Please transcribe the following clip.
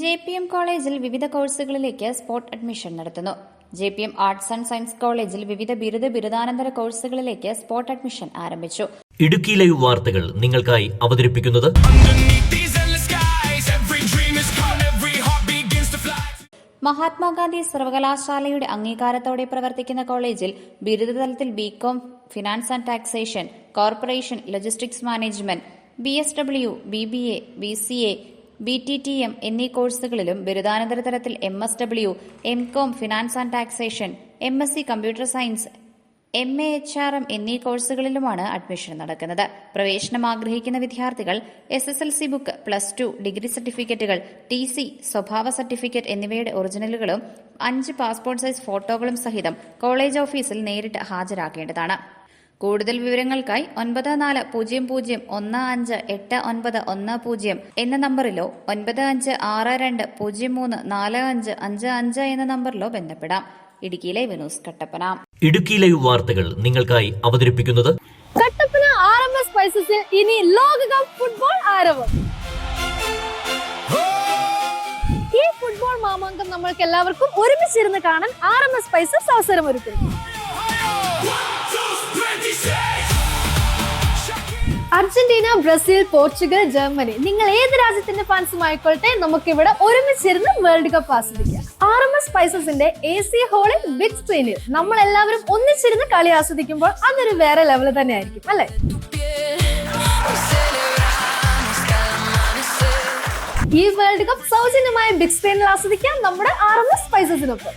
JPM കോളേജിൽ വിവിധ കോഴ്സുകളിലേക്ക് സ്പോട്ട് അഡ്മിഷൻ നടത്തുന്നു. JPM ആർട്സ് ആൻഡ് സയൻസ് കോളേജിൽ വിവിധ ബിരുദാനന്തര കോഴ്സുകളിലേക്ക് സ്പോട്ട് അഡ്മിഷൻ ആരംഭിച്ചു. ഇടുക്കി ലൈവ് വാർത്തകൾ നിങ്ങൾക്കായി അവതരിപ്പിക്കുന്നത് മഹാത്മാഗാന്ധി സർവകലാശാലയുടെ അംഗീകാരത്തോടെ പ്രവർത്തിക്കുന്ന കോളേജിൽ ബിരുദതലത്തിൽ BCom, finance and taxation, corporation, logistics management, BSW, BBA, BCA, BTTM എന്നീ കോഴ്സുകളിലും ബിരുദാനന്തര തലത്തിൽ MSW, MCOM, finance and taxation, MSc computer science, MA HRM എന്നീ കോഴ്സുകളിലുമാണ് അഡ്മിഷൻ നടക്കുന്നത്. പ്രവേശനം ആഗ്രഹിക്കുന്ന വിദ്യാർത്ഥികൾ SSLC ബുക്ക്, +2 ഡിഗ്രി സർട്ടിഫിക്കറ്റുകൾ, TC, സ്വഭാവ സർട്ടിഫിക്കറ്റ് എന്നിവയുടെ ഒറിജിനലുകളും 5 പാസ്പോർട്ട് സൈസ് ഫോട്ടോകളും സഹിതം കോളേജ് ഓഫീസിൽ നേരിട്ട് ഹാജരാക്കേണ്ടതാണ്. കൂടുതൽ വിവരങ്ങൾക്കായി 9415158910 എന്ന നമ്പറിലോ 9562034555 എന്ന നമ്പറിലോ ബന്ധപ്പെടാം. Idukki live news Kattappana. Idukki live വാർത്തകൾ നിങ്ങൾക്കായി അവതരിപ്പിക്കുന്നത് കട്ടപ്പന RMS സ്പൈസസിൽ ഇനി ലോകകപ്പ് ഫുട്ബോൾ ആരവം. ഈ ഫുട്ബോൾ മാമാങ്കം നമ്മൾക്ക് എല്ലാവർക്കും ഒരുമിച്ചിരുന്ന് കാണാൻ RMS സ്പൈസസ് അവസരമൊരുക്കുന്നു. അർജന്റീന, ബ്രസീൽ, പോർച്ചുഗൽ, ജർമ്മനി, നിങ്ങൾ ഏത് രാജ്യത്തിന്റെ ഫാൻസും ആയിക്കോട്ടെ, നമുക്കിവിടെ ഒരുമിച്ചിരുന്ന് വേൾഡ് കപ്പ് ആസ്വദിക്കാം. RMS സ്പൈസസിന്റെ AC ഹോളിൽ ബിഗ് സ്ക്രീനിൽ നമ്മൾ എല്ലാവരും ഒന്നിച്ചിരുന്ന് കളി ആസ്വദിക്കുമ്പോൾ അതൊരു വേറെ ലെവൽ തന്നെ ആയിരിക്കും, അല്ലെ? ഈ വേൾഡ് കപ്പ് സൗജന്യമായ ബിഗ് സ്ക്രീനിൽ ആസ്വദിക്കാം നമ്മുടെ RMS സ്പൈസസിനൊപ്പം.